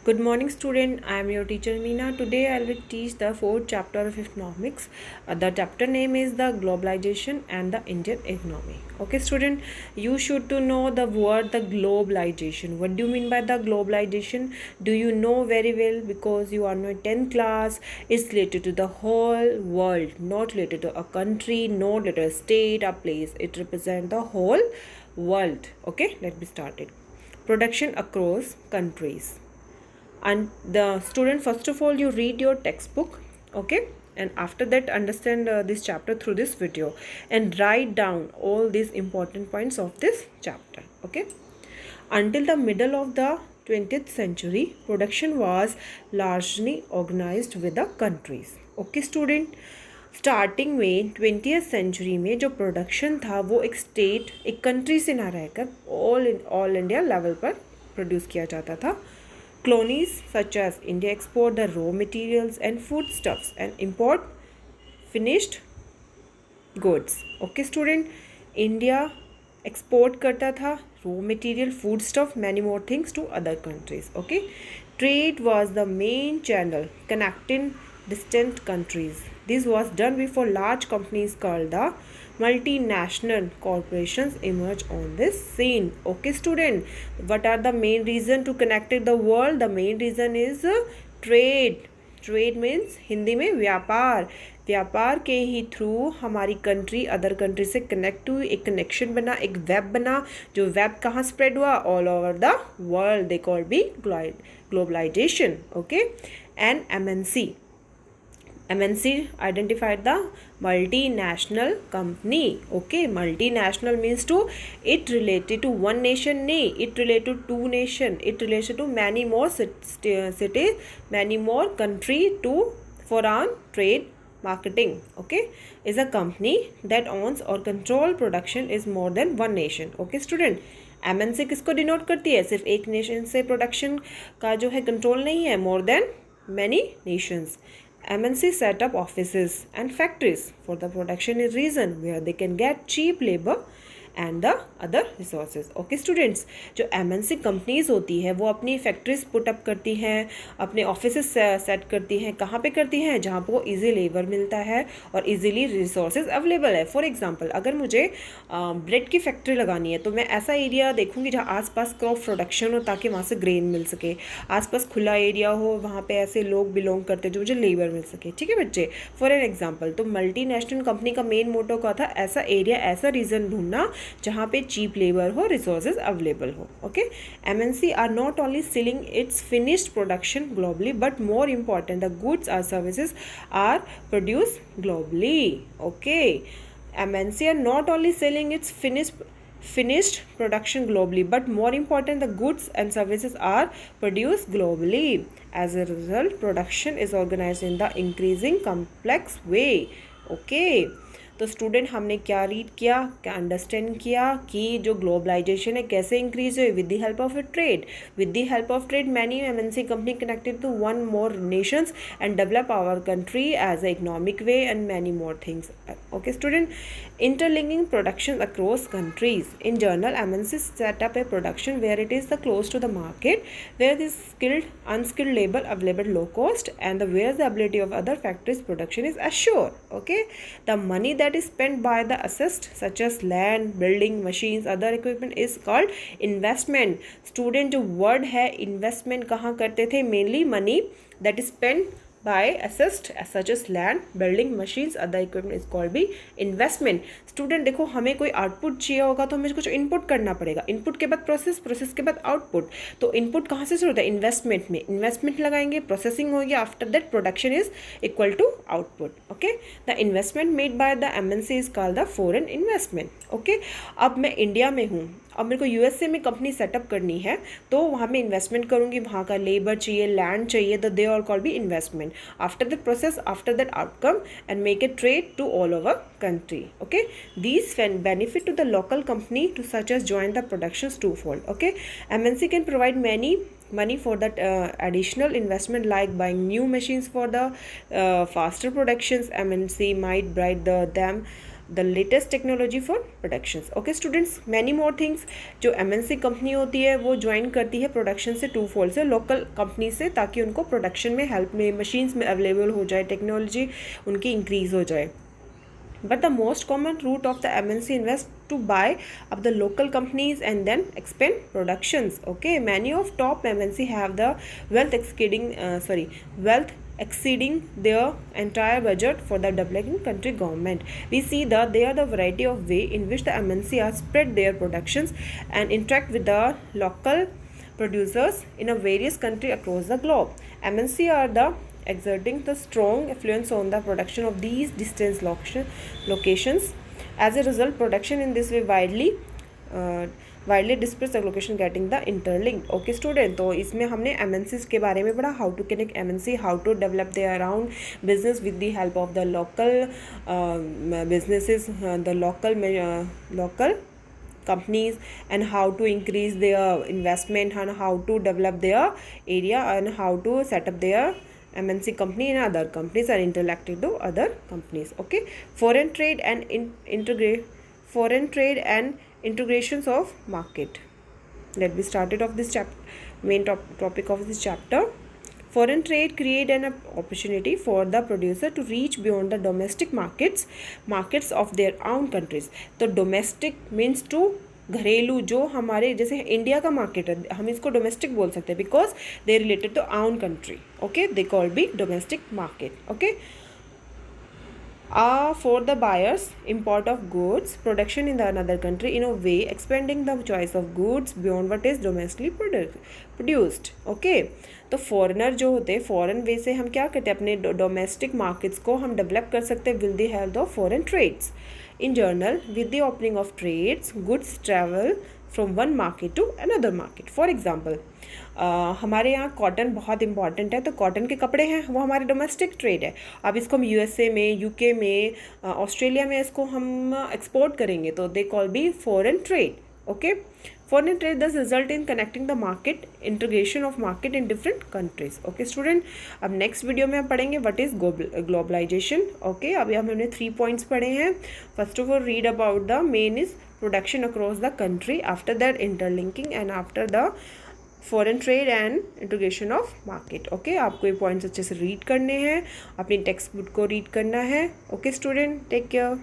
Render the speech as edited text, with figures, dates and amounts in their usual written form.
Good morning, student. I am your teacher Meena. Today I will teach the fourth chapter of economics. The chapter name is the globalization and the Indian economy. Okay, student, you should to know the word the globalization. What do you mean by the globalization? Do you know very well because you are in 10th class? It's related to the whole world, not related to a country, not related to a state, a place. It represents the whole world. Okay, let me start it. Production across countries, and the student, first of all you read your textbook, okay, and after that understand this chapter through this video and write down all these important points of this chapter. Okay, until the middle of the 20th century production was largely organized with the countries. Okay student, starting में 20th century में जो production था वो एक state, एक country से ना रहकर ऑल इंडिया लेवल पर प्रोड्यूस किया जाता था. Colonies such as India export the raw materials and foodstuffs and import finished goods. Okay student, India export करता था raw material, foodstuff, many more things to other countries. Okay, trade was the main channel connecting distant countries. This was done before large companies called the multinational corporations emerge on this scene. Okay student, what are the main reason to connect the world? The main reason is trade. Trade means Hindi में व्यापार. व्यापार के ही through हमारी country other country से connect हुई, एक connection बना, एक वेब बना, जो वेब कहाँ स्प्रेड हुआ? All over the world. They call be globalization. Okay, and MNC identified the multinational company. Okay, multinational means to it related to one nation, nay, it related to two nation, it related to many more cities, many more country to for on trade marketing. Okay, is a company that owns or control production is more than one nation. Okay student, MNC किसको denote करती है? सिर्फ एक nation से production का जो है control नहीं है, more than many nations. MNC set up offices and factories for the production is reason where they can get cheap labor and the other resources. Okay students, जो MNC कंपनीज होती है वो अपनी फैक्ट्रीज पुटअप करती हैं, अपने office set करती हैं. कहाँ पे करती हैं? जहाँ पे वो ईजी लेबर मिलता है और इजीली रिसोर्सेज अवेलेबल है. फॉर एग्जांपल, अगर मुझे ब्रेड की फैक्ट्री लगानी है तो मैं ऐसा एरिया देखूँगी जहाँ आसपास क्रॉप प्रोडक्शन हो ताकि वहाँ से ग्रेन मिल सके, आसपास खुला एरिया हो, वहाँ पे ऐसे लोग बिलोंग करते जो मुझे लेबर मिल सके. ठीक है बच्चे, फॉर एन एग्जाम्पल, तो मल्टीनेशनल कंपनी का मेन मोटो का था ऐसा एरिया, ऐसा रीजन ढूंढना जहाँ पे चीप लेबर हो, रिसोर्सेज अवेलेबल हो. Okay, MNC are not only selling its finished production globally but more important the goods are services are produce globally. Okay, MNC are not only selling its finished production globally, but more important, the goods and services are produced globally. As a result, production is organized in the increasing complex way. Okay, तो student हमने क्या read किया, क्या understand किया कि जो globalisation है कैसे इंक्रीज हुई? With the help of trade. With the help of trade many MNC company connected to one more nations and develop our country as a economic way and many more things. Okay student, interlinking production across countries. In general, MNC set up a production where it is the close to the market, where this skilled, unskilled labor available low cost, and where the ability of other factories production is assured. Okay, the money that is spent by the assets such as land, building, machines, other equipment is called investment. Student, जो word है investment कहाँ करते थे? Mainly money that is spent by assessed such as land, building, machines, other equipment is called be investment. Student देखो, हमें कोई output चाहिए होगा तो हमें कुछ इनपुट करना पड़ेगा. इनपुट के बाद प्रोसेस, प्रोसेस के बाद आउटपुट. तो इनपुट कहाँ से शुरू होता है? इन्वेस्टमेंट में. इन्वेस्टमेंट लगाएंगे, प्रोसेसिंग हो गया, after that production is equal to output. Okay, the investment made by the MNC is called the foreign investment. Okay, अब मैं इंडिया में हूँ, अब मेरे को USA में कंपनी सेटअप करनी है तो वहाँ मैं इन्वेस्टमेंट करूँगी, वहाँ का लेबर चाहिए, लैंड चाहिए, तो they all call be investment. After that process, after that outcome and make a trade to all over country. Okay, these benefit to the local company to such as join the productions twofold. Okay, MNC can provide many money for that additional investment like buying new machines for the faster productions. MNC might buy them the latest technology for productions. Okay students, many more things. जो MNC company होती है वो join करती है production से to fold से, local company से, ताकि उनको प्रोडक्शन में हेल्प में मशीन्स में अवेलेबल हो जाए, टेक्नोलॉजी उनकी इंक्रीज़ हो जाए। But the most common route of the MNC invest to buy up the local companies and then expand productions. Okay, many of top MNC have the wealth exceeding their entire budget for the developing country government. We see that there are the variety of way in which the MNC are spread their productions and interact with the local producers in a various country across the globe. MNC are the exerting the strong influence on the production of these distant locations. As a result, production in this way widely dispersed, the location getting the interlinked. Okay student, तो इसमें हमने MNCs के बारे में पढ़ा, how to connect MNC, how to develop their own business with the help of the local businesses, the local companies, and how to increase their investment and how to develop their area and how to set up their MNC company and other companies are interacting to other companies. Okay, foreign trade and integrations of market. Let me start it off this main topic of this chapter. Foreign trade create an opportunity for the producer to reach beyond the domestic markets of their own countries. तो domestic means to घरेलू, जो हमारे जैसे India का market है हम इसको domestic बोल सकते हैं because they related to own country. Okay, they call be domestic market. Okay, for the buyers import of goods production in the another country in a way expanding the choice of goods beyond what is domestically produced. Okay, तो foreigner जो होते हैं foreign वे से हम क्या करते हैं अपने डोमेस्टिक मार्केट्स को हम डेवलप कर सकते हैं with the help of foreign trades. In general, with the opening of trades, goods travel from one market to another market. For example, हमारे यहाँ कॉटन बहुत इंपॉर्टेंट है, तो कॉटन के कपड़े हैं वो हमारे डोमेस्टिक ट्रेड है. अब इसको हम यूएसए में, यूके में, ऑस्ट्रेलिया में इसको हम एक्सपोर्ट करेंगे तो they call be foreign trade. Okay, foreign trade thus result in connecting the market, integration of market in different countries. Okay student, अब नेक्स्ट वीडियो में हम पढ़ेंगे व्हाट इज ग्लोबलाइजेशन. ओके, अभी हमने 3 पॉइंट्स पढ़े हैं. First of all read about the main is production across the country, after that interlinking and after the foreign trade and integration of market. Okay, आपको ये points अच्छे से read करने हैं, अपनी टेक्स्ट बुक को रीड करना है. Okay student, take care.